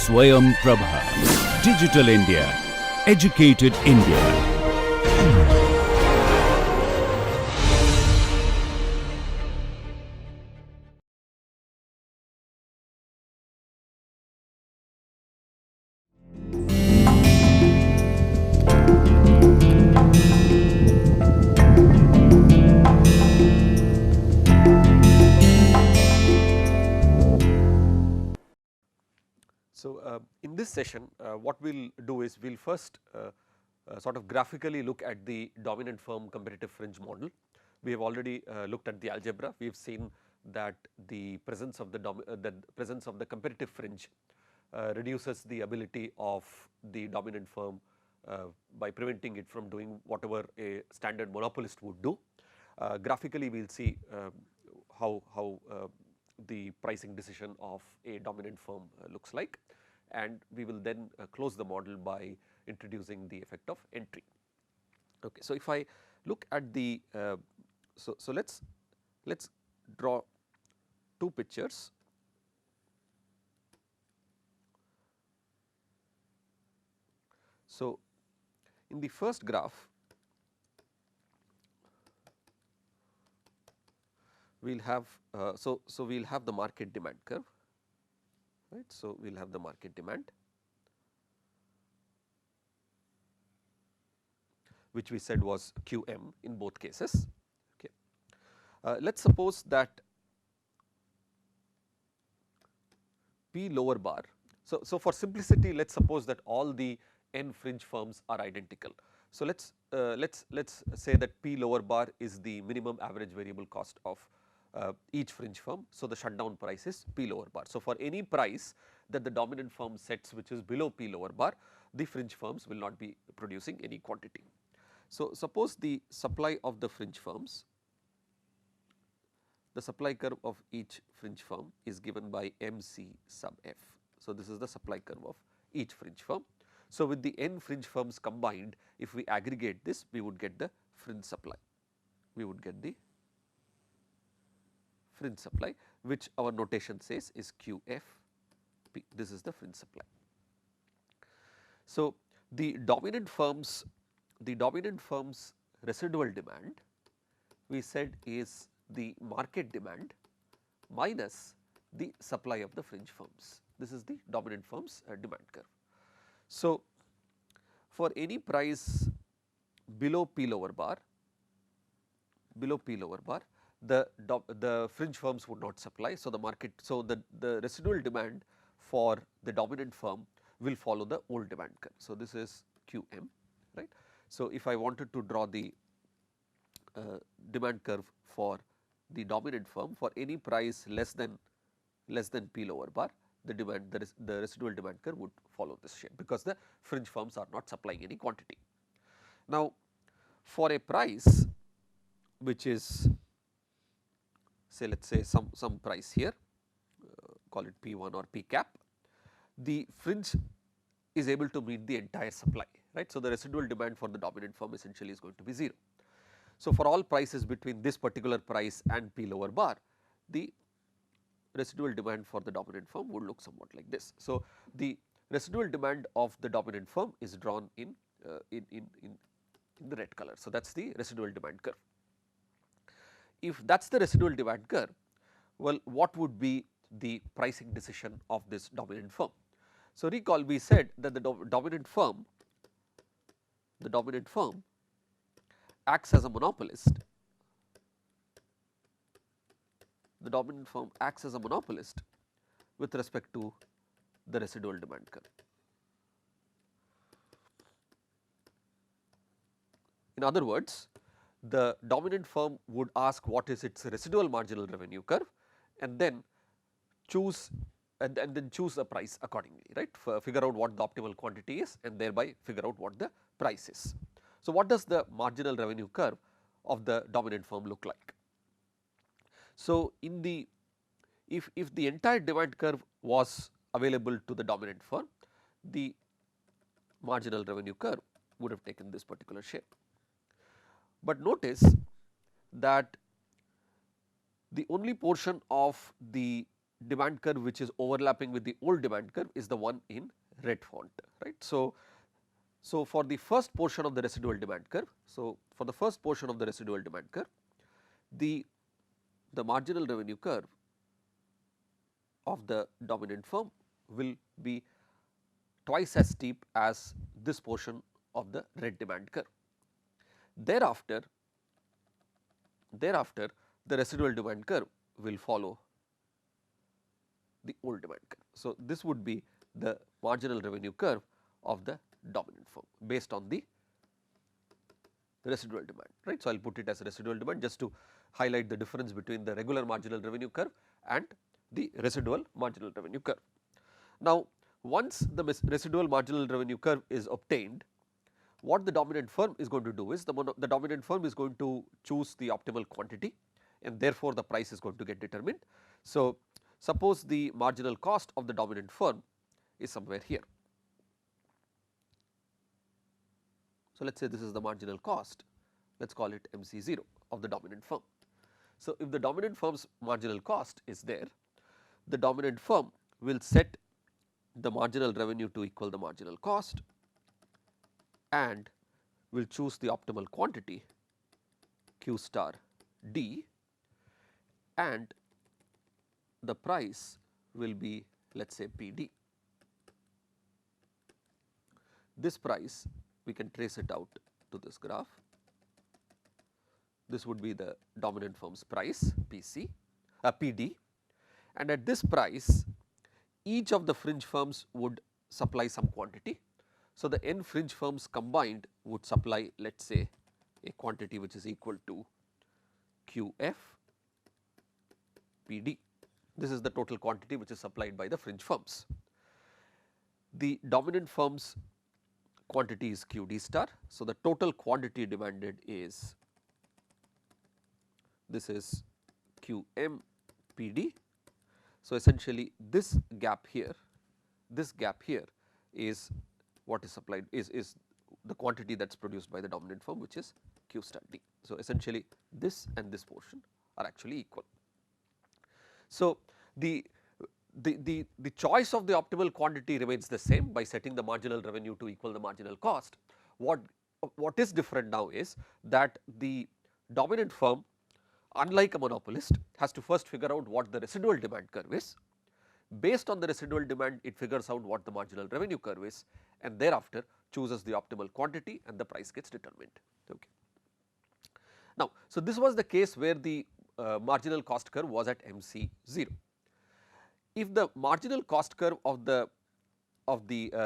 Swayam Prabha. Digital India. Educated India. So, in this session what we will do is we will first sort of graphically look at the dominant firm competitive fringe model. We have already looked at the algebra. We have seen that the presence of the competitive fringe reduces the ability of the dominant firm by preventing it from doing whatever a standard monopolist would do. Graphically we will see how the pricing decision of a dominant firm looks like, and we will then close the model by introducing the effect of entry. Okay. So, if I look at the so let's draw two pictures. So, in the first graph we will have so we will have the market demand curve, right. So, we will have the market demand, which we said was QM in both cases. Okay. Let us suppose that P lower bar. So, for simplicity let us suppose that all the n fringe firms are identical. So, let's say that P lower bar is the minimum average variable cost of each fringe firm. So, the shutdown price is P lower bar. So, for any price that the dominant firm sets which is below P lower bar, the fringe firms will not be producing any quantity. So, suppose the supply of the fringe firms, the supply curve of each fringe firm is given by MC sub f. So, this is the supply curve of each fringe firm. So, with the n fringe firms combined, if we aggregate this, we would get the fringe supply. We would get the fringe supply, which our notation says is QFP. This is the fringe supply. So, the dominant firms residual demand we said is the market demand minus the supply of the fringe firms. This is the dominant firms demand curve. So, for any price below P lower bar, the fringe firms would not supply. So, the market, so the residual demand for the dominant firm will follow the old demand curve. So, this is QM, right. So, if I wanted to draw the demand curve for the dominant firm for any price less than P lower bar, the residual demand curve would follow this shape, because the fringe firms are not supplying any quantity. Now, for a price which is, say let us say some price here, call it P1 or P cap, the fringe is able to meet the entire supply, right. So, the residual demand for the dominant firm essentially is going to be 0. So, for all prices between this particular price and P lower bar, the residual demand for the dominant firm would look somewhat like this. So, the residual demand of the dominant firm is drawn in the red color. So, that is the residual demand curve. If that is the residual demand curve, well, what would be the pricing decision of this dominant firm? So, recall we said that the dominant firm acts as a monopolist. The dominant firm acts as a monopolist with respect to the residual demand curve. In other words, the dominant firm would ask what is its residual marginal revenue curve, and then choose a price accordingly, right. Figure out what the optimal quantity is and thereby figure out what the price is. So, what does the marginal revenue curve of the dominant firm look like? So, in the if the entire demand curve was available to the dominant firm, the marginal revenue curve would have taken this particular shape. But notice that the only portion of the demand curve which is overlapping with the old demand curve is the one in red font, right. So, for the first portion of the residual demand curve, the marginal revenue curve of the dominant firm will be twice as steep as this portion of the red demand curve. Thereafter, the residual demand curve will follow the old demand curve. So, this would be the marginal revenue curve of the dominant firm based on the residual demand, right. So, I will put it as residual demand just to highlight the difference between the regular marginal revenue curve and the residual marginal revenue curve. Now, once the residual marginal revenue curve is obtained, what the dominant firm is going to do is the dominant firm is going to choose the optimal quantity, and therefore, the price is going to get determined. So, suppose the marginal cost of the dominant firm is somewhere here. So, let us say this is the marginal cost, let us call it MC0 of the dominant firm. So, if the dominant firm's marginal cost is there, the dominant firm will set the marginal revenue to equal the marginal cost and will choose the optimal quantity Q star D, and the price will be, let us say, P D. This price we can trace it out to this graph. This would be the dominant firm's price PC, PD, and at this price each of the fringe firms would supply some quantity. So, the n fringe firms combined would supply, let us say, a quantity which is equal to QF PD. This is the total quantity which is supplied by the fringe firms. The dominant firm's quantity is QD star. So, the total quantity demanded is, this is QM PD. So, essentially this gap here is what is supplied is the quantity that is produced by the dominant firm, which is Q star D. So, essentially this and this portion are actually equal. So, the choice of the optimal quantity remains the same by setting the marginal revenue to equal the marginal cost. What is different now is that the dominant firm, unlike a monopolist, has to first figure out what the residual demand curve is. Based on the residual demand, it figures out what the marginal revenue curve is, and thereafter chooses the optimal quantity and the price gets determined. Okay. Now, so this was the case where the marginal cost curve was at MC0. If the marginal cost curve of the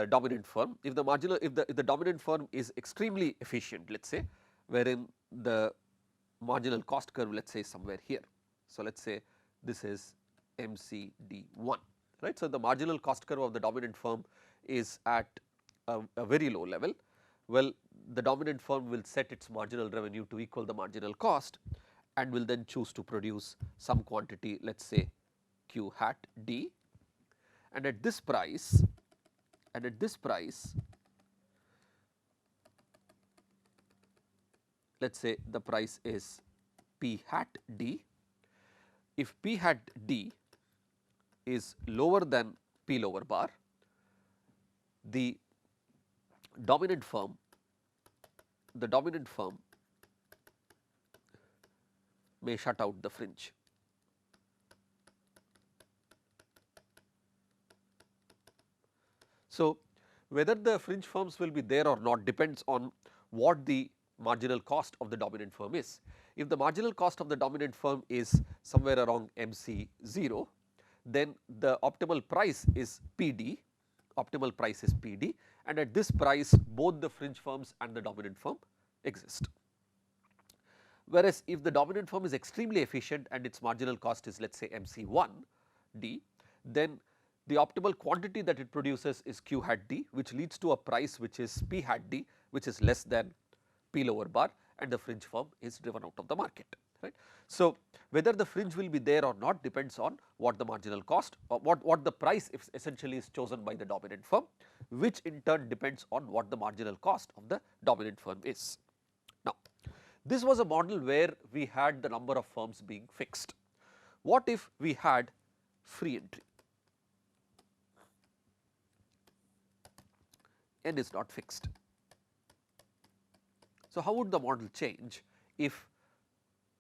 dominant firm, if the dominant firm is extremely efficient, let us say, wherein the marginal cost curve, let us say, somewhere here. So, let us say this is MCD1, right. So, the marginal cost curve of the dominant firm is at a very low level. Well, the dominant firm will set its marginal revenue to equal the marginal cost and will then choose to produce some quantity, let us say Q hat D, and at this price, let us say the price is P hat D. If P hat D is lower than P lower bar, the dominant firm may shut out the fringe. So, whether the fringe firms will be there or not depends on what the marginal cost of the dominant firm is. If the marginal cost of the dominant firm is somewhere around MC0, then the optimal price is PD, and at this price both the fringe firms and the dominant firm exist. Whereas, if the dominant firm is extremely efficient and its marginal cost is, let us say, MC1D, then the optimal quantity that it produces is Q hat D, which leads to a price which is P hat D, which is less than P lower bar, and the fringe firm is driven out of the market, right. So, whether the fringe will be there or not depends on what the marginal cost or what the price essentially is chosen by the dominant firm, which in turn depends on what the marginal cost of the dominant firm is. Now, this was a model where we had the number of firms being fixed. What if we had free entry. N is not fixed. So, how would the model change if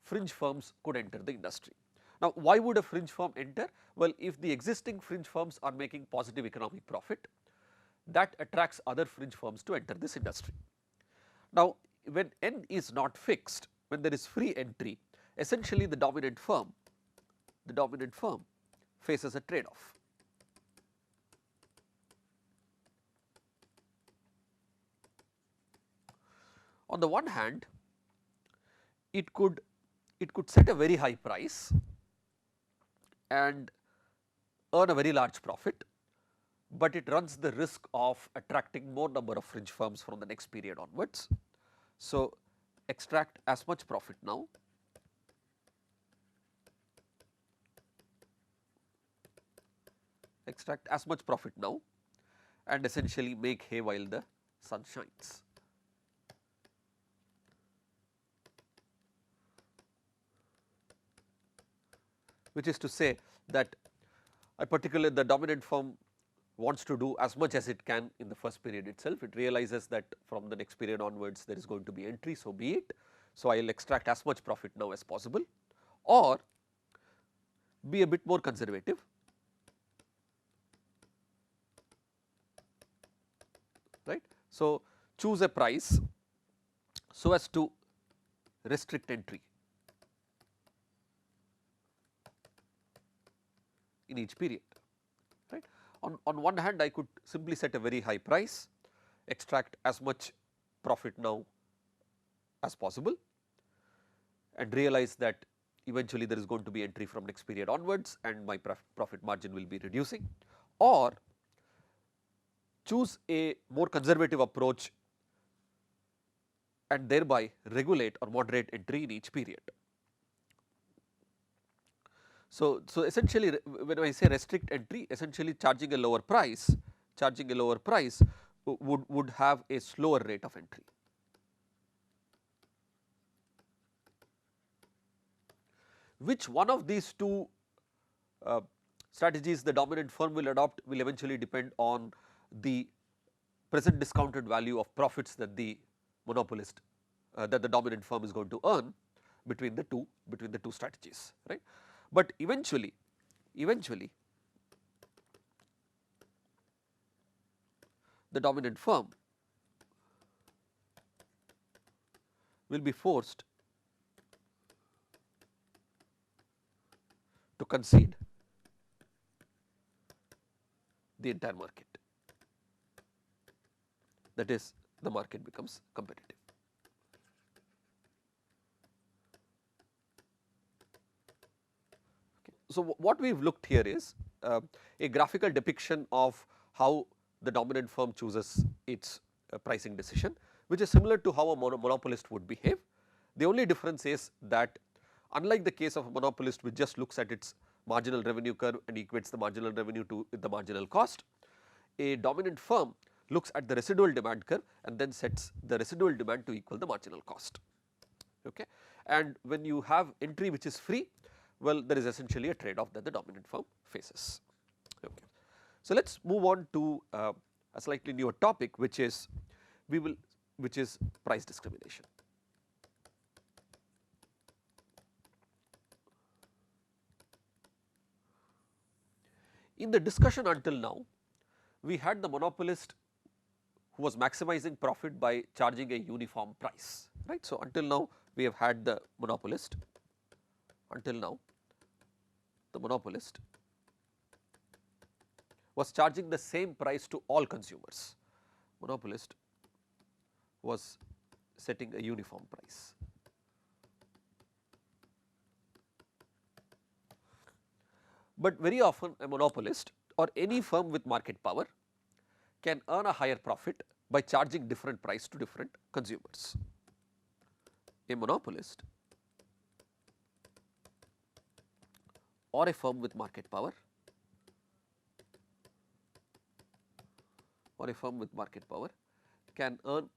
fringe firms could enter the industry? Now, why would a fringe firm enter? Well, if the existing fringe firms are making positive economic profit, that attracts other fringe firms to enter this industry. Now, when N is not fixed, when there is free entry, essentially the dominant firm faces a trade off. On the one hand, it could set a very high price and earn a very large profit, but it runs the risk of attracting more number of fringe firms from the next period onwards. So, extract as much profit now and essentially make hay while the sun shines. Which is to say that particularly the dominant firm wants to do as much as it can in the first period itself. It realizes that from the next period onwards there is going to be entry, so be it. So, I will extract as much profit now as possible, or be a bit more conservative, right. So, choose a price so as to restrict entry in each period, right. On one hand, I could simply set a very high price, extract as much profit now as possible and realize that eventually there is going to be entry from next period onwards and my profit margin will be reducing, or choose a more conservative approach and thereby regulate or moderate entry in each period. So, essentially when I say restrict entry, essentially charging a lower price would have a slower rate of entry. Which one of these two strategies the dominant firm will adopt will eventually depend on the present discounted value of profits that the monopolist that the dominant firm is going to earn between the two strategies, right. But eventually the dominant firm will be forced to concede the entire market, that is the market becomes competitive. So, what we have looked here is a graphical depiction of how the dominant firm chooses its pricing decision, which is similar to how a monopolist would behave. The only difference is that unlike the case of a monopolist which just looks at its marginal revenue curve and equates the marginal revenue to the marginal cost, a dominant firm looks at the residual demand curve and then sets the residual demand to equal the marginal cost. Okay. And when you have entry which is free, well, there is essentially a trade off that the dominant firm faces. Okay. So, let us move on to a slightly newer topic, which is price discrimination. In the discussion until now, we had the monopolist who was maximizing profit by charging a uniform price, right. So, until now we have had the monopolist, was charging the same price to all consumers. Monopolist was setting a uniform price. But very often a monopolist or any firm with market power can earn a higher profit by charging different price to different consumers. A monopolist or a firm with market power can earn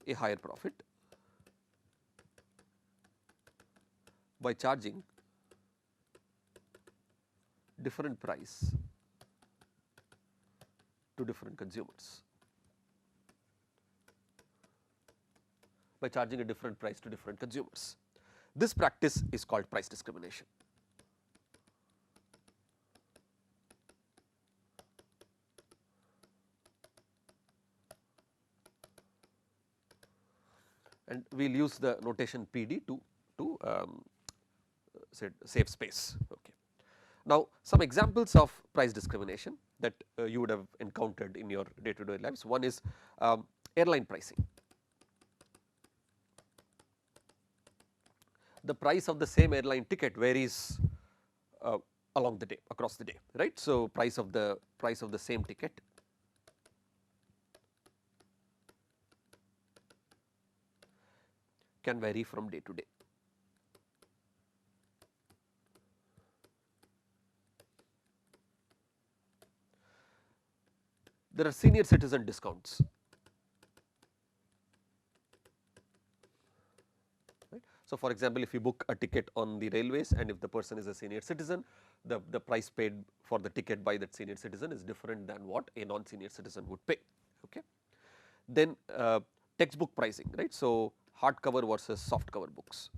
a higher profit by charging different price to different consumers by charging a different price to different consumers. This practice is called price discrimination. And we will use the notation PD to save space. Okay. Now, some examples of price discrimination that you would have encountered in your day to day lives. One is airline pricing. The price of the same airline ticket varies along the day, across the day, right. So, price of the same ticket can vary from day to day. There are senior citizen discounts. Right. So, for example, if you book a ticket on the railways and if the person is a senior citizen, the price paid for the ticket by that senior citizen is different than what a non-senior citizen would pay. Okay. Then textbook pricing, right. So, hardcover versus soft cover books.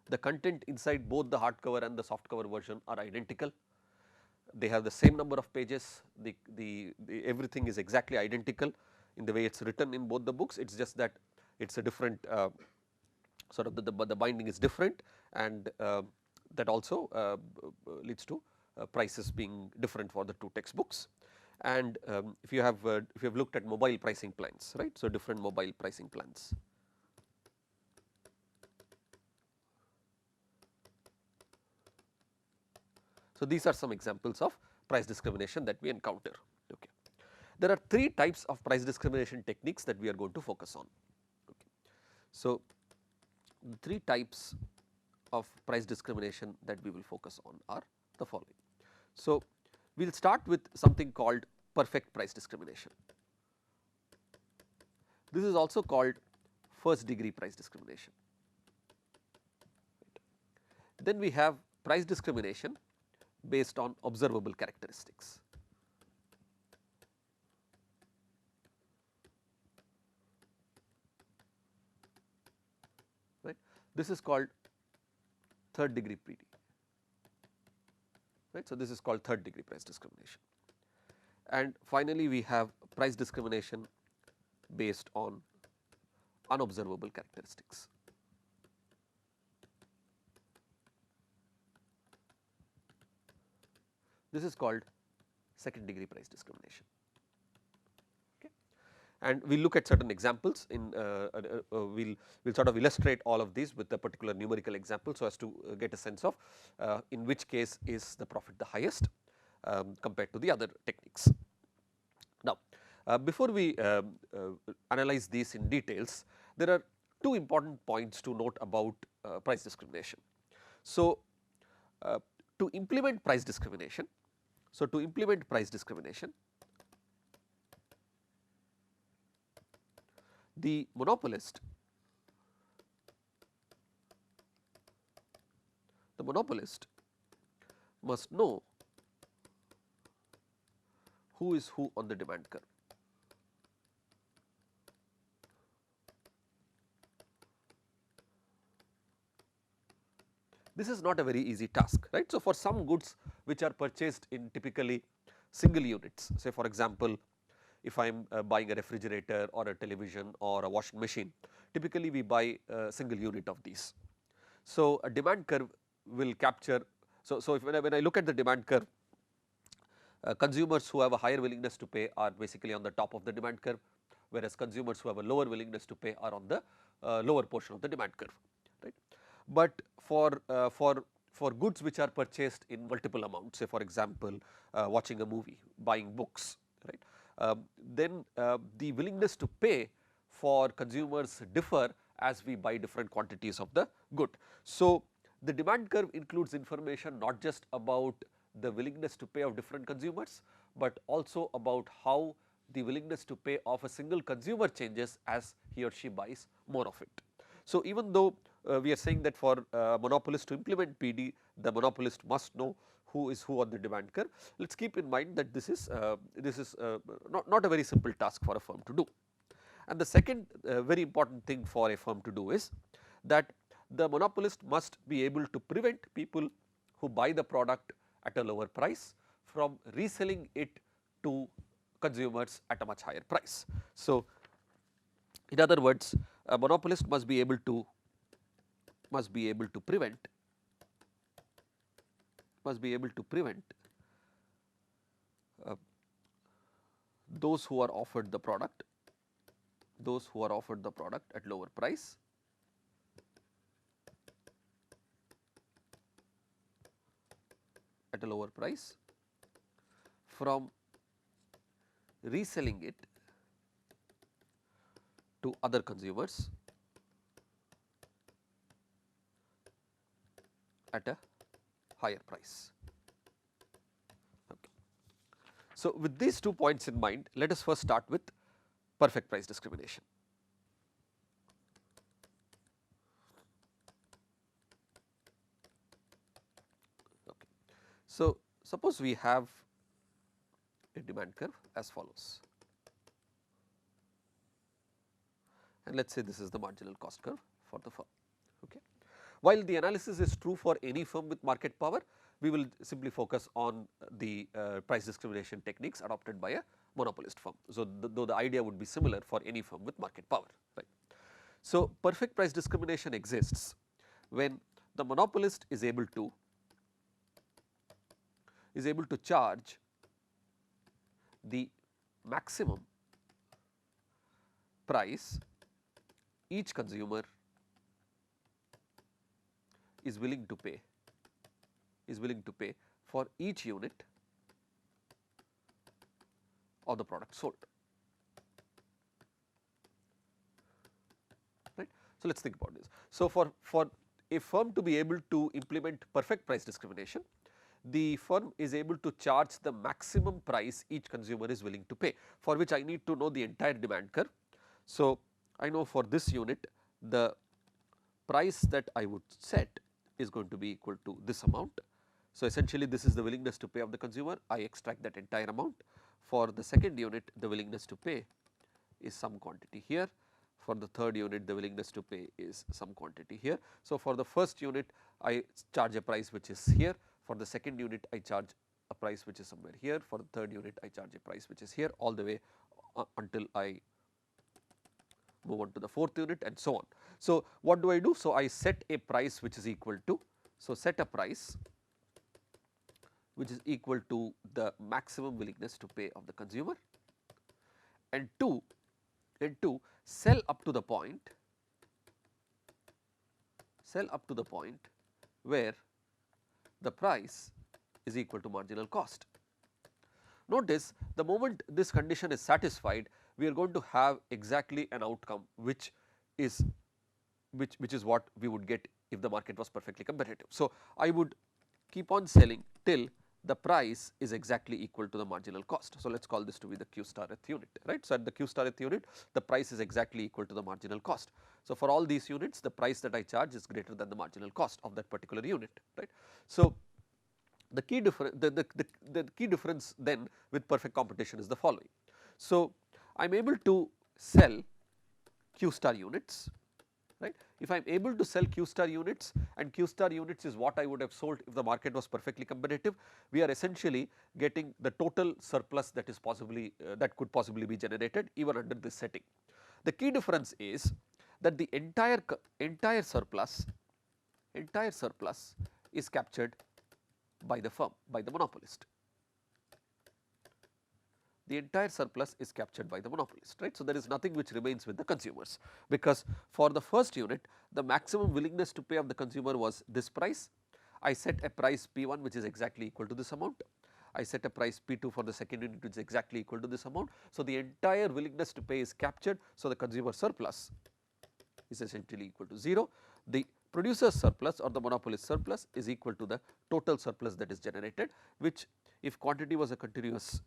The content inside both the hardcover and the soft cover version are identical. They have the same number of pages, the everything is exactly identical in the way it is written in both the books. It is just that it is a different sort of the binding is different, and that also leads to prices being different for the two textbooks. And if you have looked at mobile pricing plans, right. So, different mobile pricing plans. So, these are some examples of price discrimination that we encounter. Okay. There are three types of price discrimination techniques that we are going to focus on. Okay. So, the three types of price discrimination that we will focus on are the following. So, we will start with something called perfect price discrimination. This is also called first degree price discrimination. Right. Then we have price discrimination based on observable characteristics. Right. This is called third degree PD. Right. So, this is called third degree price discrimination. And finally, we have price discrimination based on unobservable characteristics. This is called second degree price discrimination. Okay. And we will look at certain examples in we will sort of illustrate all of these with a particular numerical example, so as to get a sense of in which case is the profit the highest compared to the other techniques. Now, before we analyze these in details, there are two important points to note about price discrimination. So, to implement price discrimination, the monopolist must know who is who on the demand curve. This is not a very easy task, right. So, for some goods which are purchased in typically single units, say for example, if I am buying a refrigerator or a television or a washing machine, typically we buy a single unit of these. So, a demand curve will capture. So, if when I look at the demand curve, consumers who have a higher willingness to pay are basically on the top of the demand curve, whereas consumers who have a lower willingness to pay are on the lower portion of the demand curve, right. But for goods which are purchased in multiple amounts, say for example, watching a movie, buying books, right, then the willingness to pay for consumers differ as we buy different quantities of the good. So, the demand curve includes information not just about the willingness to pay of different consumers, but also about how the willingness to pay of a single consumer changes as he or she buys more of it. So, even though we are saying that for monopolist to implement PD, the monopolist must know who is who on the demand curve. Let us keep in mind that this is not a very simple task for a firm to do. And the second very important thing for a firm to do is that the monopolist must be able to prevent people who buy the product at a lower price from reselling it to consumers at a much higher price. So, in other words, a monopolist must be able to prevent those who are offered the product at lower price from reselling it to other consumers at a higher price. Okay. So, with these 2 points in mind, let us first start with perfect price discrimination. Okay. So, suppose we have a demand curve as follows, and let us say this is the marginal cost curve for the firm. Okay. While the analysis is true for any firm with market power, we will simply focus on the price discrimination techniques adopted by a monopolist firm. So, though the idea would be similar for any firm with market power, right. So, perfect price discrimination exists when the monopolist is able to charge the maximum price each consumer is willing to pay for each unit of the product sold, right. So, let us think about this. So, for a firm to be able to implement perfect price discrimination, the firm is able to charge the maximum price each consumer is willing to pay, for which I need to know the entire demand curve. So, I know for this unit the price that I would set is going to be equal to this amount. So, essentially this is the willingness to pay of the consumer, I extract that entire amount. For the second unit, the willingness to pay is some quantity here. For the third unit, the willingness to pay is some quantity here. So, for the first unit I charge a price which is here, for the second unit I charge a price which is somewhere here, for the third unit I charge a price which is here, all the way until I move on to the fourth unit and so on. So, what do I do? So, I set a price which is equal to, so set a price which is equal to the maximum willingness to pay of the consumer, and two sell up to the point where the price is equal to marginal cost. Notice the moment this condition is satisfied, we are going to have exactly an outcome which is what we would get if the market was perfectly competitive. So, I would keep on selling till the price is exactly equal to the marginal cost. So, let us call this to be the Q star th unit, right. So, at the Q star th unit, the price is exactly equal to the marginal cost. So, for all these units, the price that I charge is greater than the marginal cost of that particular unit, right. So, the key difference then with perfect competition is the following. So, I am able to sell Q star units, right. If I am able to sell Q star units, and Q star units is what I would have sold if the market was perfectly competitive, we are essentially getting the total surplus that is possibly that could possibly be generated even under this setting. The key difference is that the entire surplus is captured by the firm, by the monopolist. The entire surplus is captured by the monopolist, right. So, there is nothing which remains with the consumers, because for the first unit the maximum willingness to pay of the consumer was this price. I set a price P1 which is exactly equal to this amount. I set a price P2 for the second unit which is exactly equal to this amount. So, the entire willingness to pay is captured. So, the consumer surplus is essentially equal to 0. The producer's surplus or the monopolist surplus is equal to the total surplus that is generated, which if quantity was a continuous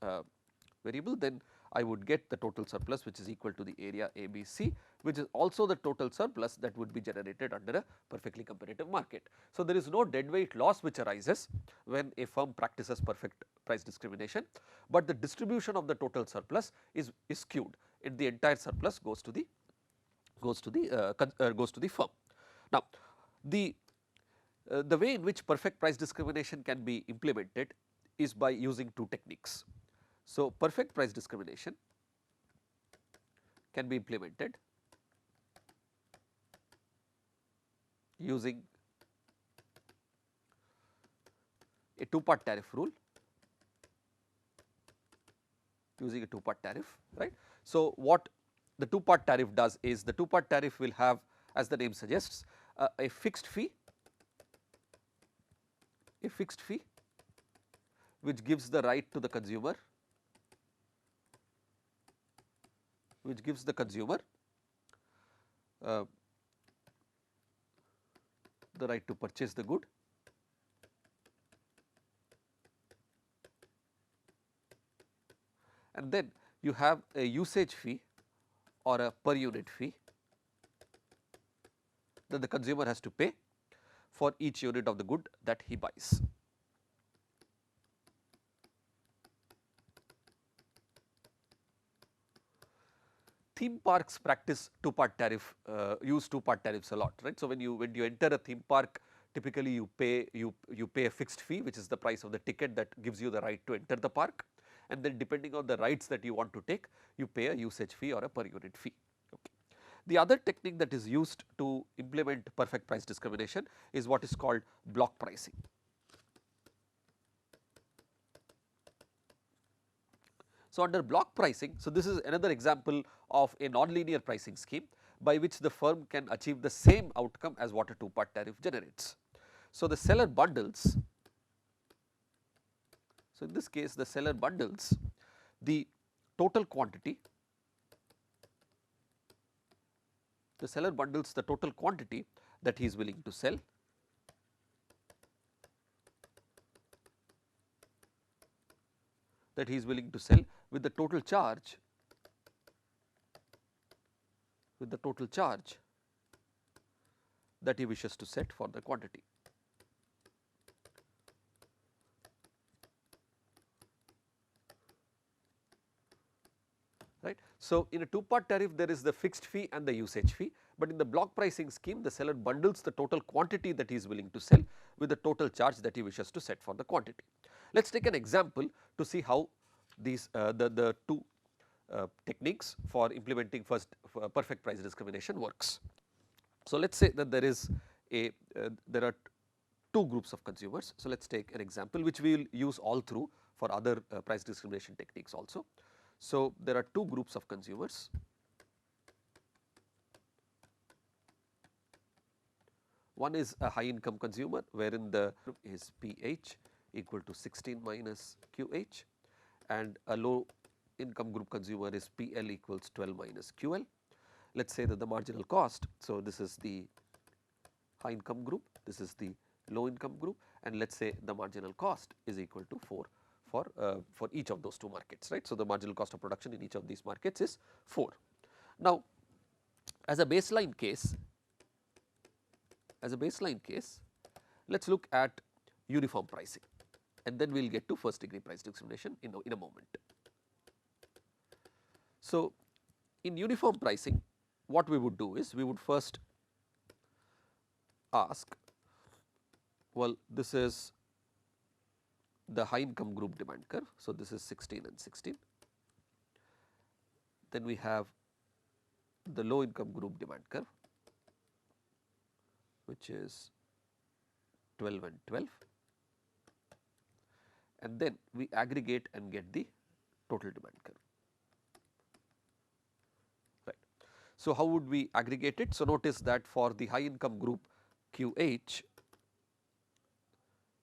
variable, then I would get the total surplus which is equal to the area ABC, which is also the total surplus that would be generated under a perfectly competitive market. So, there is no deadweight loss which arises when a firm practices perfect price discrimination, but the distribution of the total surplus is skewed, and the entire surplus goes to the firm. Now, the way in which perfect price discrimination can be implemented is by using two techniques. So, perfect price discrimination can be implemented using a two-part tariff rule, right. So, what the two-part tariff does is, the two-part tariff will have, as the name suggests, a fixed fee which gives the right to the consumer, the right to purchase the good, and then you have a usage fee or a per unit fee that the consumer has to pay for each unit of the good that he buys. Theme parks practice two-part tariff, use two-part tariffs a lot, right. So, when you enter a theme park, typically you pay a fixed fee, which is the price of the ticket that gives you the right to enter the park, and then depending on the rides that you want to take, you pay a usage fee or a per unit fee. Okay. The other technique that is used to implement perfect price discrimination is what is called block pricing. So, under block pricing, so this is another example of a non-linear pricing scheme by which the firm can achieve the same outcome as what a two-part tariff generates. So, the seller bundles, so in this case the seller bundles the total quantity, that he is willing to sell with the total charge that he wishes to set for the quantity. Right. So, in a two-part tariff there is the fixed fee and the usage fee, but in the block pricing scheme the seller bundles the total quantity that he is willing to sell with the total charge that he wishes to set for the quantity. Let us take an example to see how these the two techniques for implementing perfect price discrimination works. So, let us say that there are two groups of consumers. So, let us take an example which we will use all through for other price discrimination techniques also. So, there are two groups of consumers. One is a high income consumer wherein the group is PH equal to 16 minus QH, and a low income group consumer is PL equals 12 minus QL. Let us say that the marginal cost, so this is the high income group, this is the low income group, and let us say the marginal cost is equal to 4 for each of those two markets, right. So, the marginal cost of production in each of these markets is 4. Now, as a baseline case, let us look at uniform pricing, and then we will get to first degree price discrimination in a moment. So, in uniform pricing, what we would do is we would first ask, well, this is the high income group demand curve. So, this is 16 and 16. Then we have the low income group demand curve, which is 12 and 12, and then we aggregate and get the total demand curve. Right. So, how would we aggregate it? So, notice that for the high income group, QH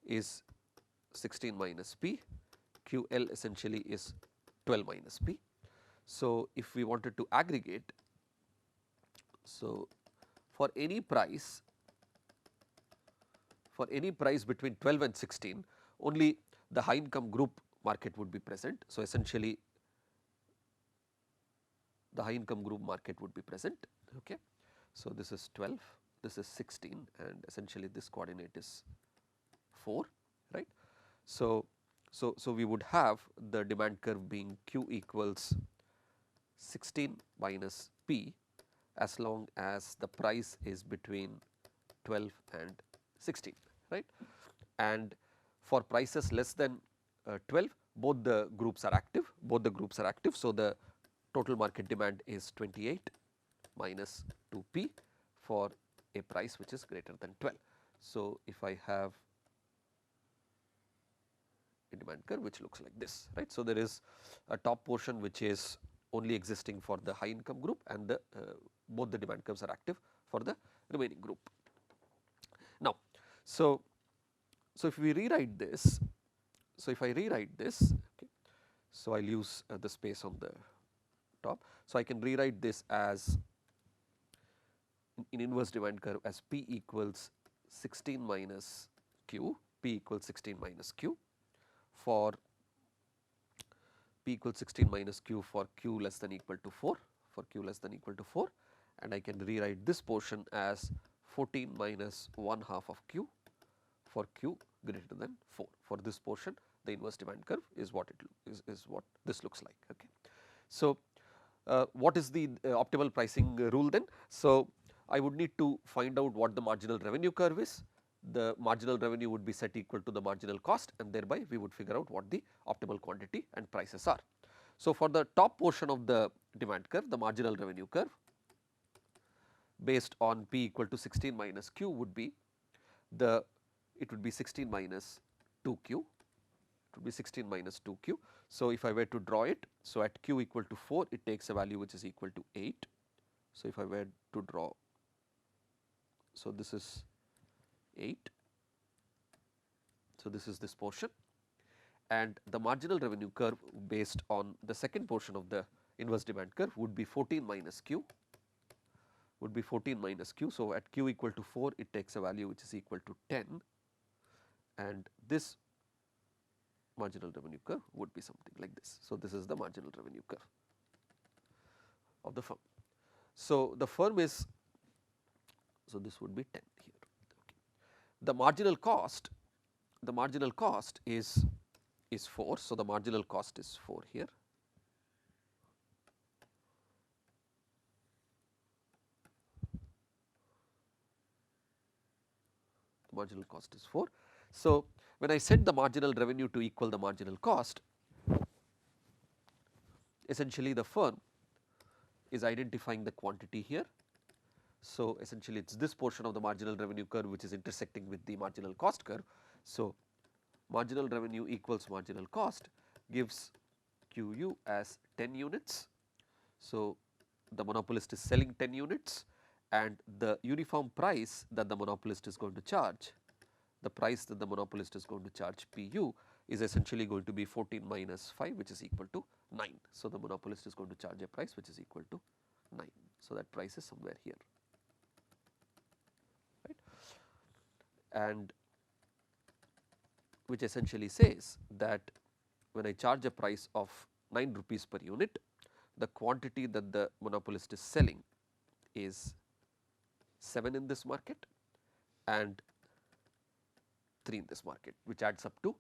is 16 minus P, QL essentially is 12 minus P. So, if we wanted to aggregate, so for any price between 12 and 16, only the high income group market would be present. So, essentially the high income group market would be present. Okay. So, this is 12, this is 16, and essentially this coordinate is 4, right. So, we would have the demand curve being q equals 16 minus p as long as the price is between 12 and 16, right. And for prices less than 12, both the groups are active, So, the total market demand is 28 minus 2p for a price which is greater than 12. So, if I have a demand curve which looks like this, right. So, there is a top portion which is only existing for the high income group, and the both the demand curves are active for the remaining group. Now, so if we rewrite this, okay, so I will use the space on the top. So, I can rewrite this as in inverse demand curve as P equals 16 minus Q, P equals 16 minus Q for P equals 16 minus Q for Q less than equal to 4, and I can rewrite this portion as 14 minus 1/2 of Q for Q greater than 4. For this portion, the inverse demand curve is what what this looks like. Okay. So, what is the optimal pricing rule then? So, I would need to find out what the marginal revenue curve is. The marginal revenue would be set equal to the marginal cost, and thereby we would figure out what the optimal quantity and prices are. So, for the top portion of the demand curve, the marginal revenue curve based on P equal to 16 minus Q would be it would be 16 minus 2Q, So, if I were to draw it, so at Q equal to 4, it takes a value which is equal to 8. So, if I were to draw, so this is 8, so this is this portion, and the marginal revenue curve based on the second portion of the inverse demand curve would be 14 minus Q, So, at Q equal to 4, it takes a value which is equal to 10, and this marginal revenue curve would be something like this. So, this is the marginal revenue curve of the firm. So, the firm is, so this would be 10 here. Okay. The marginal cost is 4. So, the marginal cost is 4 here. The marginal cost is 4. So, when I set the marginal revenue to equal the marginal cost, essentially the firm is identifying the quantity here. So, essentially it is this portion of the marginal revenue curve which is intersecting with the marginal cost curve. So, marginal revenue equals marginal cost gives QU as 10 units. So, the monopolist is selling 10 units, and the uniform price that the monopolist is going to charge, PU, is essentially going to be 14 minus 5, which is equal to 9. So, the monopolist is going to charge a price which is equal to 9. So, that price is somewhere here, right, and which essentially says that when I charge a price of 9 rupees per unit, the quantity that the monopolist is selling is 7 in this market and 3 in this market, which adds up to,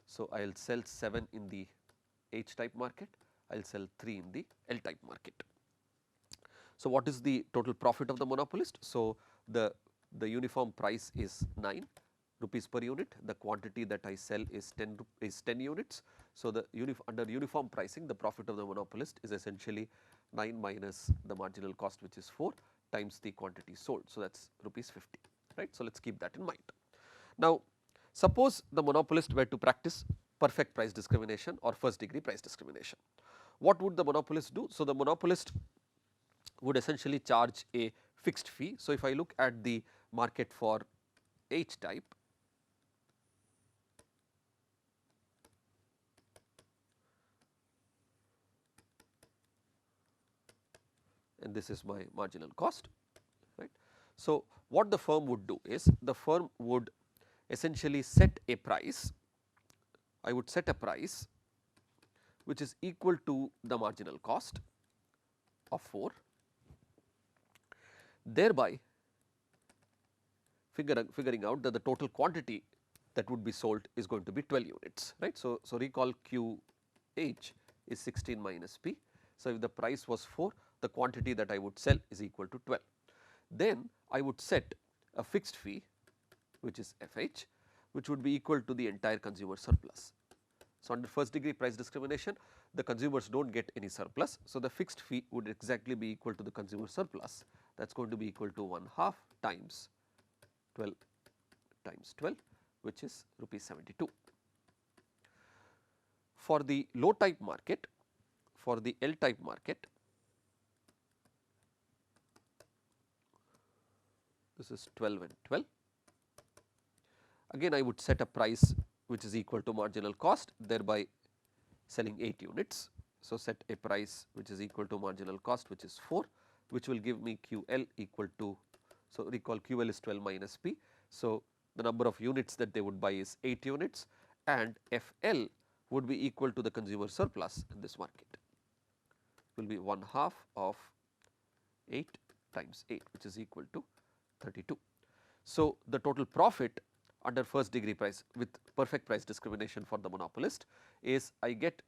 so I will sell 7 in the H type market, I will sell 3 in the L type market. So, what is the total profit of the monopolist? So, the uniform price is 9 rupees per unit, the quantity that I sell is 10 units. So, the under uniform pricing, the profit of the monopolist is essentially 9 minus the marginal cost, which is 4, times the quantity sold. So, that is rupees 50, right. So, let us keep that in mind. Now, suppose the monopolist were to practice perfect price discrimination or first degree price discrimination. What would the monopolist do? So, the monopolist would essentially charge a fixed fee. So, if I look at the market for H type, and this is my marginal cost, right. So, what the firm would do is, the firm would essentially set a price, I would set a price which is equal to the marginal cost of 4, thereby figuring out that the total quantity that would be sold is going to be 12 units, right. So, recall QH is 16 minus P. So, if the price was 4, the quantity that I would sell is equal to 12. Then I would set a fixed fee, which is FH, which would be equal to the entire consumer surplus. So, under first degree price discrimination, the consumers do not get any surplus. So, the fixed fee would exactly be equal to the consumer surplus, that is going to be equal to 1/2 times 12 times 12, which is rupees 72. For the low type market, for the L type market, this is 12 and 12. Again I would set a price which is equal to marginal cost, thereby selling 8 units. So, set a price which is equal to marginal cost, which is 4, which will give me QL equal to, so recall QL is 12 minus P. So, the number of units that they would buy is 8 units, and FL would be equal to the consumer surplus in this market, will be 1/2 of 8 times 8, which is equal to 32. So, the total profit under first degree price with perfect price discrimination for the monopolist is I get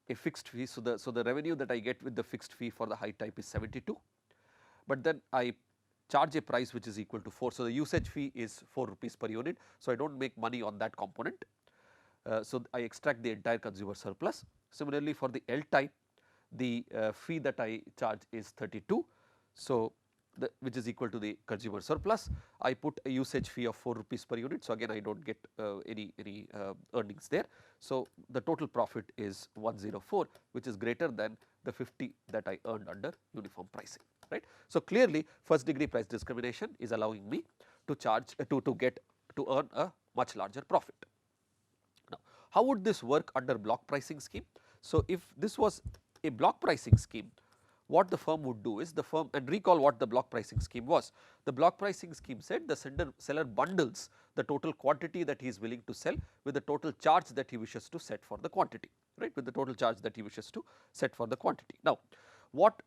a fixed fee. So, the revenue that I get with the fixed fee for the high type is 72, but then I charge a price which is equal to 4. So, the usage fee is 4 rupees per unit. So, I do not make money on that component. So, I extract the entire consumer surplus. Similarly, for the L type, the fee that I charge is 32. So, which is equal to the consumer surplus. I put a usage fee of 4 rupees per unit. So, again I do not get any earnings there. So, the total profit is 104, which is greater than the 50 that I earned under uniform pricing, right. So, clearly first degree price discrimination is allowing me to charge to earn a much larger profit. Now, how would this work under block pricing scheme? So, if this was a block pricing scheme, what the firm would do is the firm, and recall what the block pricing scheme was. The block pricing scheme said the seller bundles the total quantity that he is willing to sell with the total charge that he wishes to set for the quantity, right, with the total charge that he wishes to set for the quantity. Now, what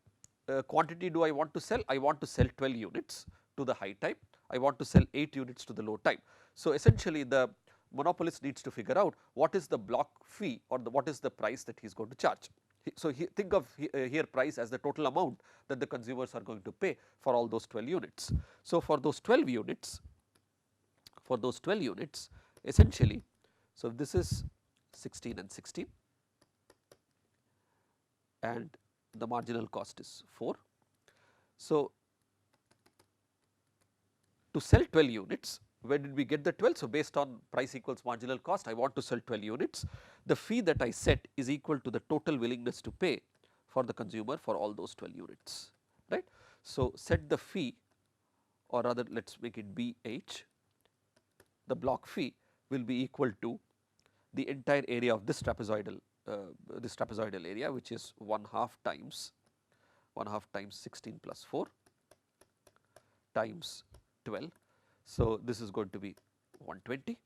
quantity do I want to sell? I want to sell 12 units to the high type, I want to sell 8 units to the low type. So, essentially the monopolist needs to figure out what is the block fee or what is the price that he is going to charge. So, think of here price as the total amount that the consumers are going to pay for all those 12 units. So, for those 12 units, essentially, so this is 16 and 16 and the marginal cost is 4. So, to sell 12 units, where did we get the 12? So, based on price equals marginal cost, I want to sell 12 units. The fee that I set is equal to the total willingness to pay for the consumer for all those 12 units, right. So, set the fee, or rather let us make it BH, the block fee will be equal to the entire area of this trapezoidal area, which is 1/2 times 16 plus 4 times 12. So, this is going to be 120,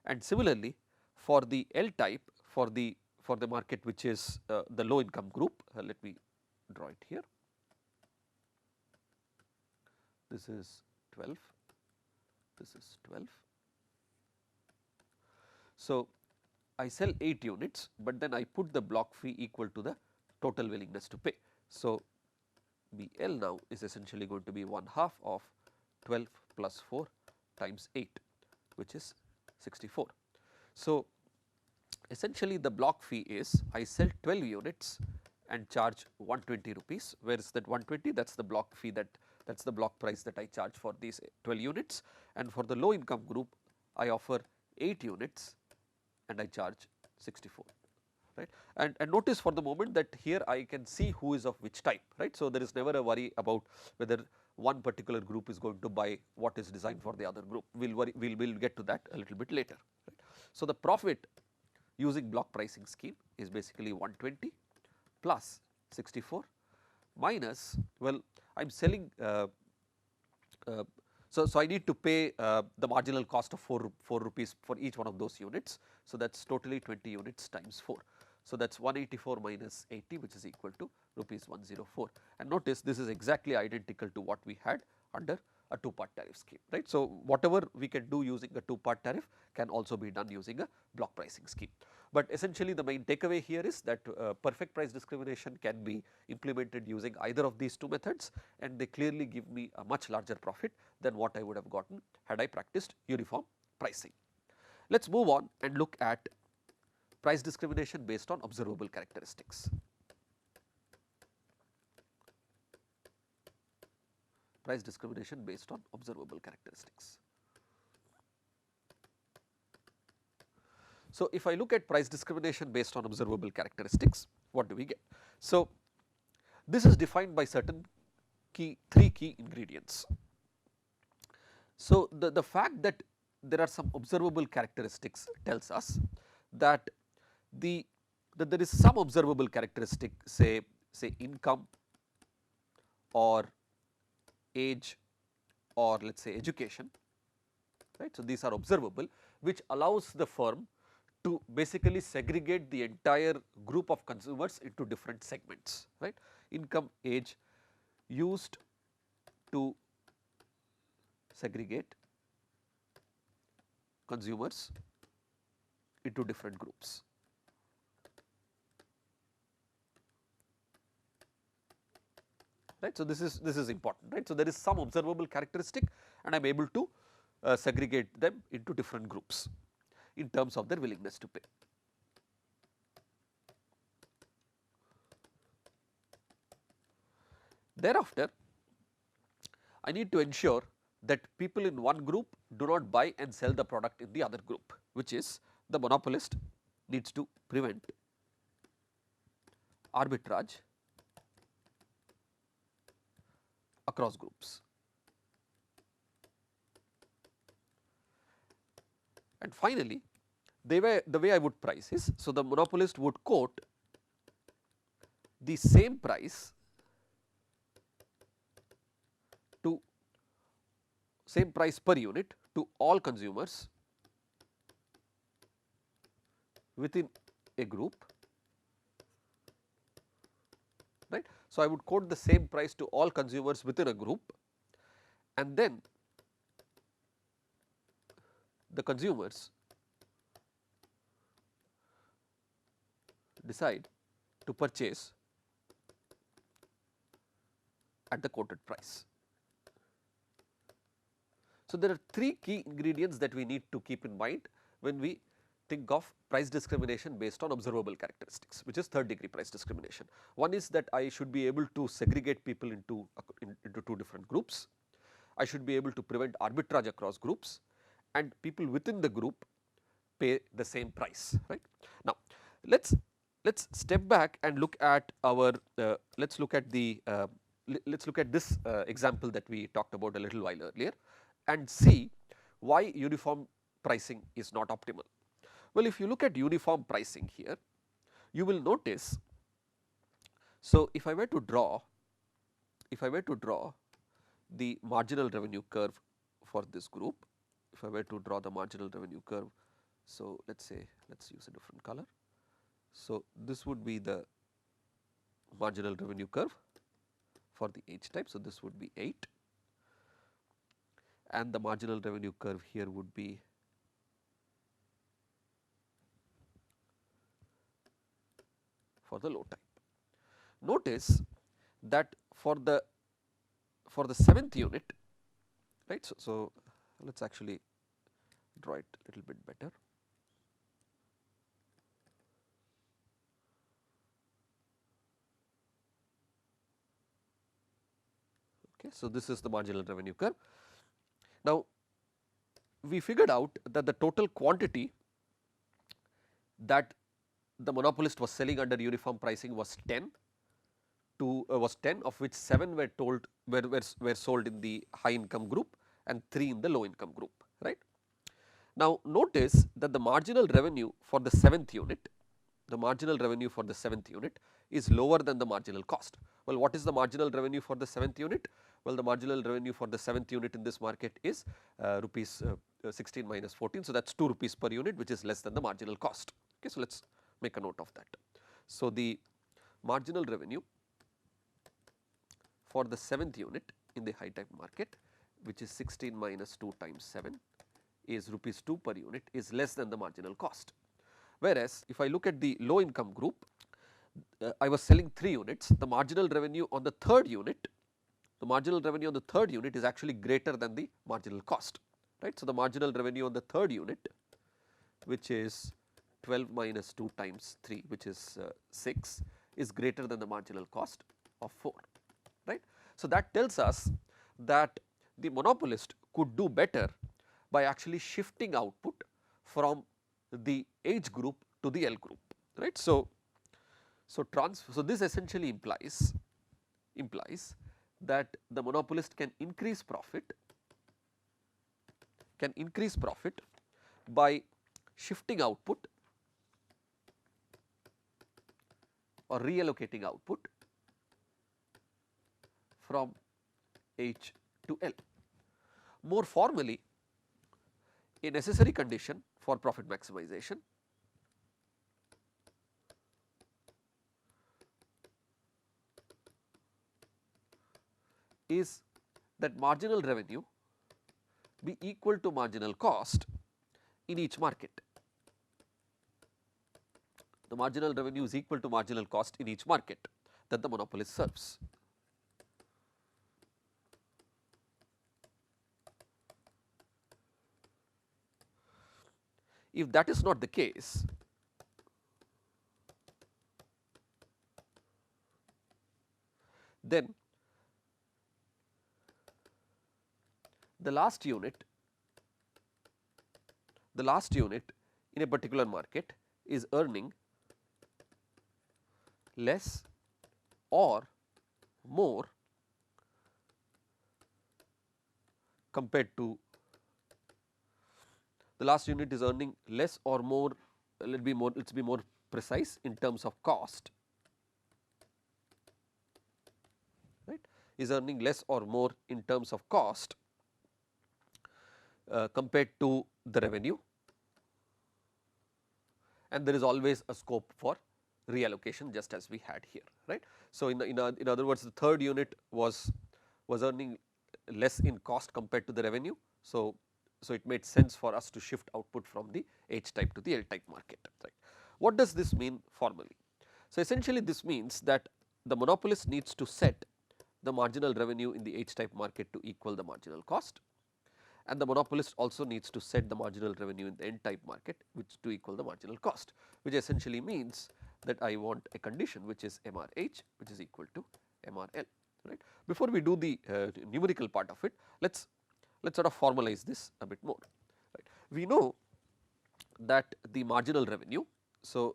and similarly for the L type, for the market which is the low income group, let me draw it here. This is 12, this is 12. So, I sell 8 units, but then I put the block fee equal to the total willingness to pay. So, BL now is essentially going to be 1/2 of 12 plus 4 times 8, which is 64. So, essentially the block fee is I sell 12 units and charge 120 rupees. Where is that 120? That is the block fee, that is the block price that I charge for these 12 units, and for the low income group I offer 8 units and I charge 64, right. And notice for the moment that here I can see who is of which type, right. So, there is never a worry about whether one particular group is going to buy what is designed for the other group. We will get to that a little bit later, right. So, the profit using block pricing scheme is basically 120 plus 64 minus, well, I am selling so I need to pay the marginal cost of 4 rupees for each one of those units. So, that is totally 20 units times 4. So, that is 184 minus 80, which is equal to rupees 104, and notice this is exactly identical to what we had under a two-part tariff scheme, right. So, whatever we can do using a two-part tariff can also be done using a block pricing scheme. But essentially the main takeaway here is that perfect price discrimination can be implemented using either of these two methods, and they clearly give me a much larger profit than what I would have gotten had I practiced uniform pricing. Let us move on and look at price discrimination based on observable characteristics. Price discrimination based on observable characteristics. So, if I look at price discrimination based on observable characteristics, what do we get? So, this is defined by certain three key ingredients. So, the fact that there are some observable characteristics tells us that that there is some observable characteristic, say income or age or let us say education, right. So, these are observable, which allows the firm to basically segregate the entire group of consumers into different segments, right. Income, age used to segregate consumers into different groups. Right. So, this is important, right. So, there is some observable characteristic and I am able to segregate them into different groups in terms of their willingness to pay. Thereafter, I need to ensure that people in one group do not buy and sell the product in the other group, which is the monopolist needs to prevent arbitrage across groups. And finally, the way I would price is, so the monopolist would quote the same price per unit to all consumers within a group, right. So, I would quote the same price to all consumers within a group, and then the consumers decide to purchase at the quoted price. So, there are three key ingredients that we need to keep in mind when we think of price discrimination based on observable characteristics, which is third degree price discrimination. One is that I should be able to segregate people into two different groups. I should be able to prevent arbitrage across groups, and people within the group pay the same price, right. Now, let us step back and look at our let us look at this example that we talked about a little while earlier and see why uniform pricing is not optimal. Well, if you look at uniform pricing here, you will notice, so if I were to draw the marginal revenue curve for this group, if I were to draw the marginal revenue curve, so let us use a different color. So, this would be the marginal revenue curve for the age type. So, this would be 8, and the marginal revenue curve here would be for the low type. Notice that for the 7th unit, right. So, let us actually draw it a little bit better. Okay, so, this is the marginal revenue curve. Now, we figured out that the total quantity that the monopolist was selling under uniform pricing was 10, of which 7 were sold in the high income group and 3 in the low income group, right. Now, notice that the marginal revenue for the 7th unit, is lower than the marginal cost. Well, what is the marginal revenue for the 7th unit? Well, the marginal revenue for the 7th unit in this market is rupees 16 minus 14. So, that is 2 rupees per unit, which is less than the marginal cost. Okay, so, let us make a note of that. So, the marginal revenue for the 7th unit in the high type market, which is 16 minus 2 times 7 is rupees 2 per unit, is less than the marginal cost. Whereas, if I look at the low income group, I was selling 3 units, the marginal revenue on the 3rd unit, is actually greater than the marginal cost, right. So, the marginal revenue on the 3rd unit, which is 12 minus 2 times 3, which is 6, is greater than the marginal cost of 4, right. So, that tells us that the monopolist could do better by actually shifting output from the H group to the L group, right. So, this essentially implies that the monopolist can increase profit by shifting output or reallocating output from H to L. More formally, a necessary condition for profit maximization is that marginal revenue be equal to marginal cost in each market. The marginal revenue is equal to marginal cost in each market that the monopolist serves. If that is not the case, then the last unit in a particular market is earning less or more compared to the last unit is earning less or more, let us be more precise in terms of cost, right, is earning less or more in terms of cost compared to the revenue, and there is always a scope for reallocation just as we had here, right. So, in other words, the 3rd unit was earning less in cost compared to the revenue. So, it made sense for us to shift output from the H type to the L type market, right. What does this mean formally? So, essentially this means that the monopolist needs to set the marginal revenue in the H type market to equal the marginal cost, and the monopolist also needs to set the marginal revenue in the N type market which to equal the marginal cost, which essentially means that I want a condition which is MRH which is equal to MRL, right. Before we do the numerical part of it, let us sort of formalize this a bit more, right. We know that the marginal revenue, so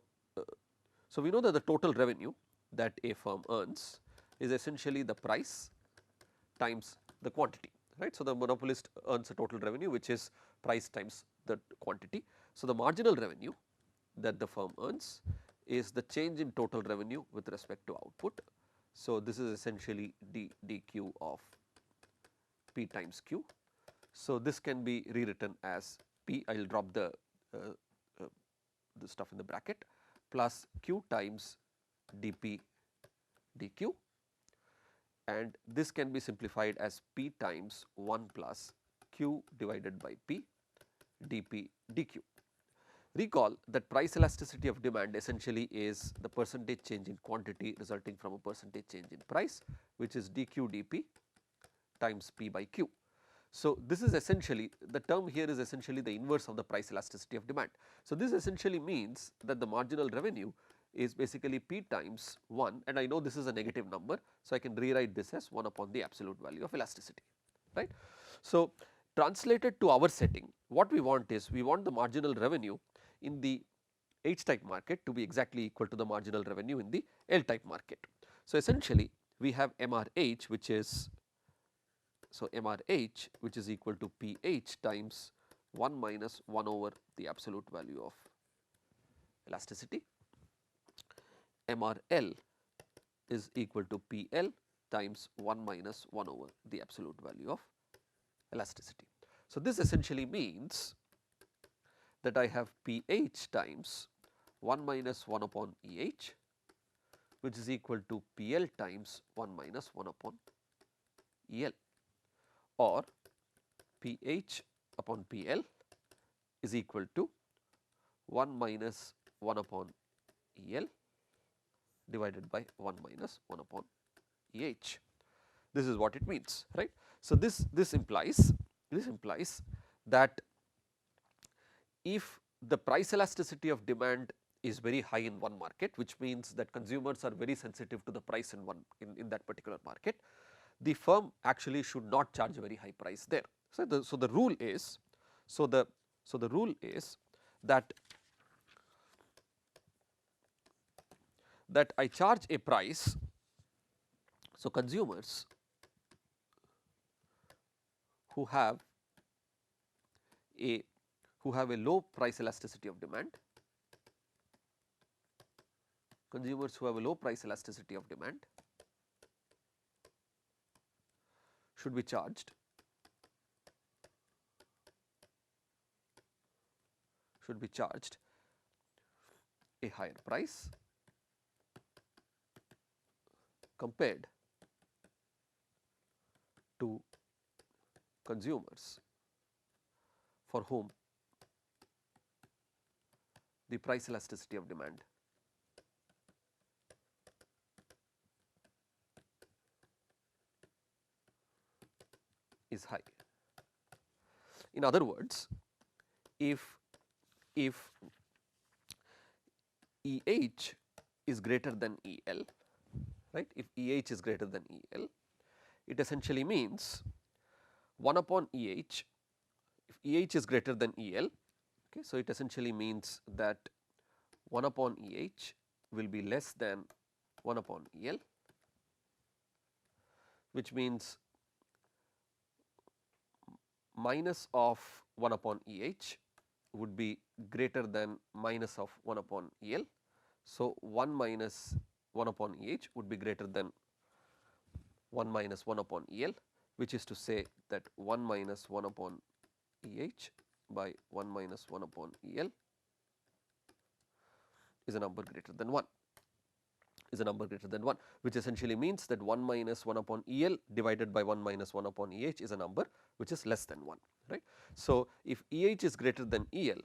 we know that the total revenue that a firm earns is essentially the price times the quantity, right. So, the monopolist earns a total revenue which is price times the quantity. So, the marginal revenue that the firm earns is the change in total revenue with respect to output. So, this is essentially dq of P times Q. So, this can be rewritten as P, I will drop the stuff in the bracket, plus Q times dP dQ, and this can be simplified as P times 1 plus Q divided by P dP dQ. Recall that price elasticity of demand essentially is the percentage change in quantity resulting from a percentage change in price, which is dQ dP times P by Q. So, this is essentially, the term here is essentially the inverse of the price elasticity of demand. So, this essentially means that the marginal revenue is basically P times 1, and I know this is a negative number. So, I can rewrite this as 1 upon the absolute value of elasticity, right. So, translated to our setting, what we want is, we want the marginal revenue in the H type market to be exactly equal to the marginal revenue in the L type market. So, essentially we have MRH which is, so MRH which is equal to PH times 1 minus 1 over the absolute value of elasticity. MRL is equal to PL times 1 minus 1 over the absolute value of elasticity. So, this essentially means that I have PH times 1 minus 1 upon EH which is equal to PL times 1 minus 1 upon EL, or PH upon PL is equal to 1 minus 1 upon EL divided by 1 minus 1 upon EH. This is what it means, right. So, this implies that if the price elasticity of demand is very high in one market, which means that consumers are very sensitive to the price in that particular market, the firm actually should not charge a very high price there. So, the rule is that I charge a price. So, consumers who have a low price elasticity of demand, should be charged a higher price compared to consumers for whom the price elasticity of demand is high. In other words, if EH is greater than EL, right, if EH is greater than EL, it essentially means 1 upon EH, if EH is greater than EL, okay, so it essentially means that 1 upon EH will be less than 1 upon EL, which means minus of 1 upon EH would be greater than minus of 1 upon EL. So, 1 minus 1 upon EH would be greater than 1 minus 1 upon EL, which is to say that 1 minus 1 upon EH by 1 minus 1 upon EL is a number greater than 1, which essentially means that 1 minus 1 upon EL divided by 1 minus 1 upon EH is a number which is less than 1, right. So, if EH is greater than EL,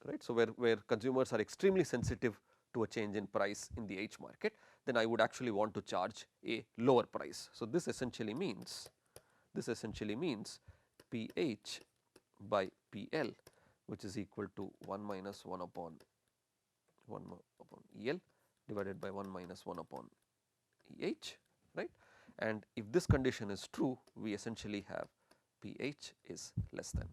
right, so where consumers are extremely sensitive to a change in price in the H market, then I would actually want to charge a lower price. So, this essentially means PH by PL, which is equal to 1 minus 1 upon EL divided by 1 minus 1 upon EH, right. And if this condition is true, we essentially have PH is less than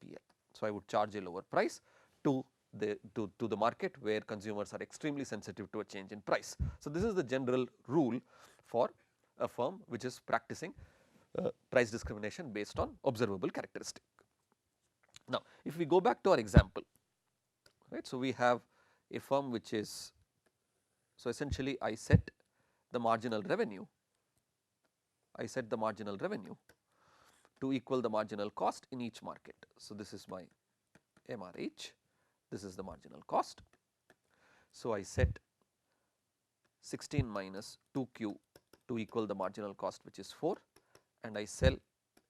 PL. So, I would charge a lower price to the market where consumers are extremely sensitive to a change in price. So, this is the general rule for a firm which is practicing price discrimination based on observable characteristic. Now, if we go back to our example, right. So, we have a firm which is, so essentially I set the marginal revenue to equal the marginal cost in each market. So, this is my MRH, this is the marginal cost. So, I set 16 minus 2Q to equal the marginal cost, which is 4, and I sell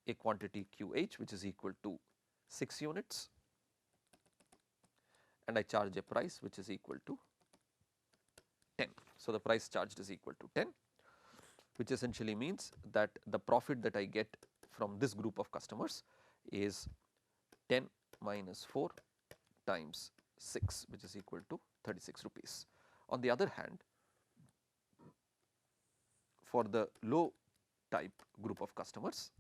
a quantity QH which is equal to 6 units, and I charge a price which is equal to 10. So, the price charged is equal to 10, which essentially means that the profit that I get from this group of customers is 10 minus 4 times 6, which is equal to 36 rupees. On the other hand, for the low type group of customers,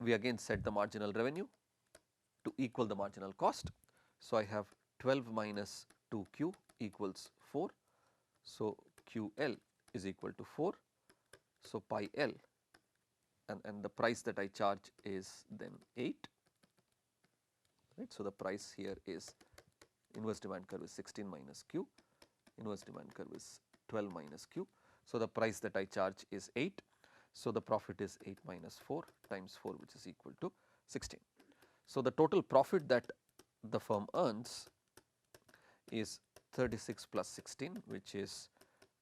we again set the marginal revenue to equal the marginal cost. So, I have 12 minus 2Q equals 4. So, QL is equal to 4. So, pi L, and the price that I charge is then 8, right. So, the price here is inverse demand curve is 16 minus Q, inverse demand curve is 12 minus Q. So, the price that I charge is 8. So, the profit is 8 minus 4 times 4, which is equal to 16. So, the total profit that the firm earns is 36 plus 16, which is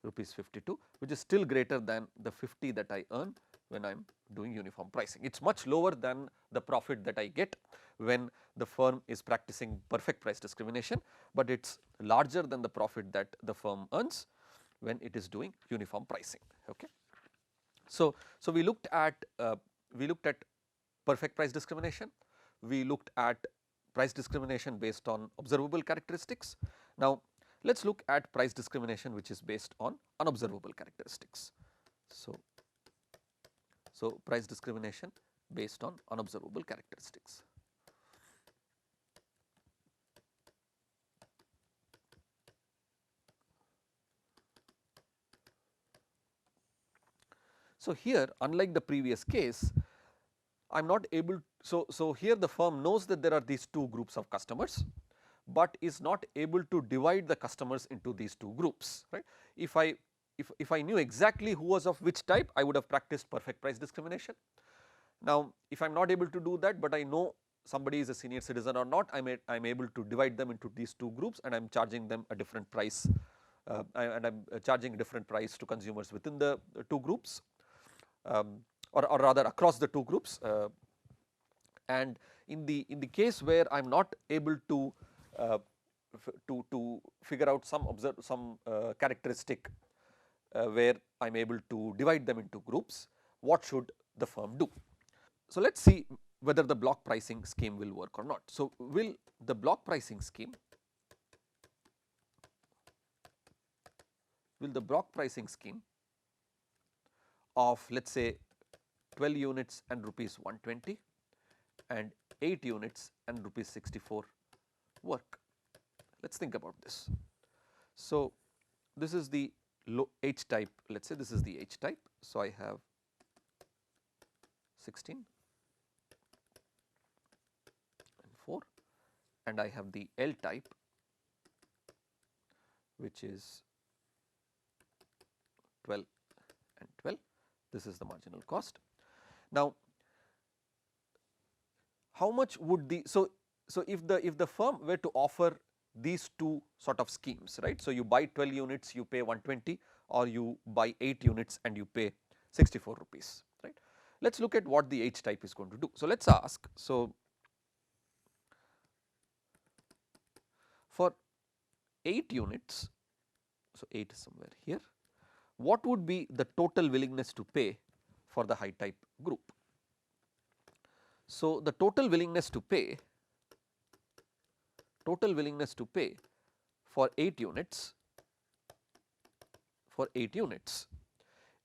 rupees 52, which is still greater than the 50 that I earn when I am doing uniform pricing. It is much lower than the profit that I get when the firm is practicing perfect price discrimination, but it is larger than the profit that the firm earns when it is doing uniform pricing. Okay. So we looked at perfect price discrimination, we looked at price discrimination based on observable characteristics. Now let us look at price discrimination which is based on unobservable characteristics. So price discrimination based on unobservable characteristics. So here, unlike the previous case, I am not able, so here the firm knows that there are these two groups of customers, but is not able to divide the customers into these two groups, right. If I knew exactly who was of which type, I would have practiced perfect price discrimination. Now if I am not able to do that, but I know somebody is a senior citizen or not, I am able to divide them into these two groups and I am charging them a different price and I am charging a different price to consumers within the two groups. Or rather across the two groups, and in the case where I am not able to figure out some characteristic where I am able to divide them into groups, what should the firm do? So let us see whether the block pricing scheme will work or not. So will the block pricing scheme of let us say 12 units and rupees 120 and 8 units and rupees 64 work? Let us think about this. So this is the H type, let us say this is the H type. So I have 16 and 4 and I have the L type, which is 12 and 12. This is the marginal cost. Now how much would the, so if the firm were to offer these two sort of schemes, right. So you buy 12 units, you pay 120, or you buy 8 units and you pay 64 rupees, right. Let us look at what the H type is going to do. So let us ask, so for 8 units, so 8 is somewhere here, what would be the total willingness to pay for the high type group? So the total willingness to pay for 8 units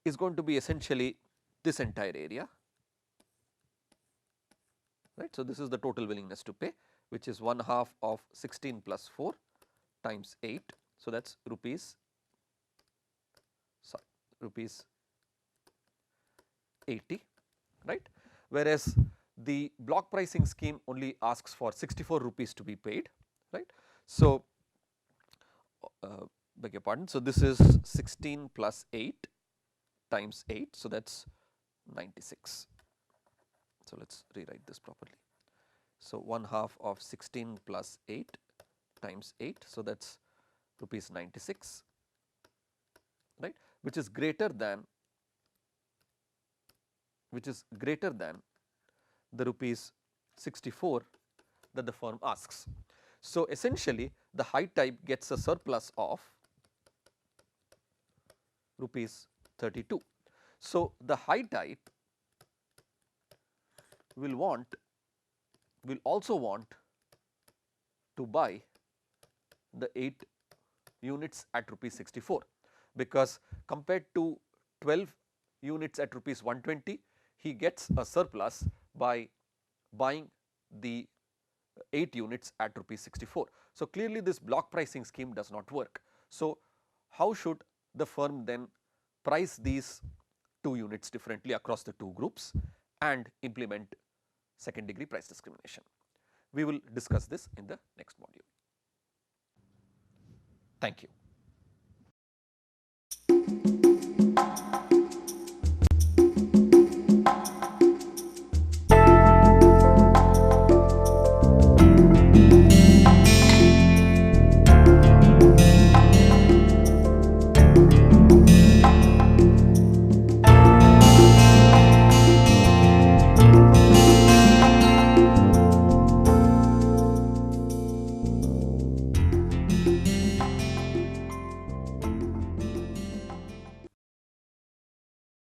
is going to be essentially this entire area, right. So this is the total willingness to pay, which is 1/2 of 16 plus 4 times 8. So that is rupees 80, right, whereas the block pricing scheme only asks for 64 rupees to be paid, right. So beg your pardon, so this is 16 plus 8 times 8, so that is 96. So let us rewrite this properly. So 1/2 of 16 plus 8 times 8, so that is rupees 96, right, which is greater than the rupees 64 that the firm asks. So essentially the high type gets a surplus of rupees 32. So the high type will also want to buy the 8 units at rupees 64, because compared to 12 units at rupees 120, he gets a surplus by buying the 8 units at rupees 64. So clearly this block pricing scheme does not work. So how should the firm then price these 2 units differently across the 2 groups and implement second degree price discrimination? We will discuss this in the next module. Thank you.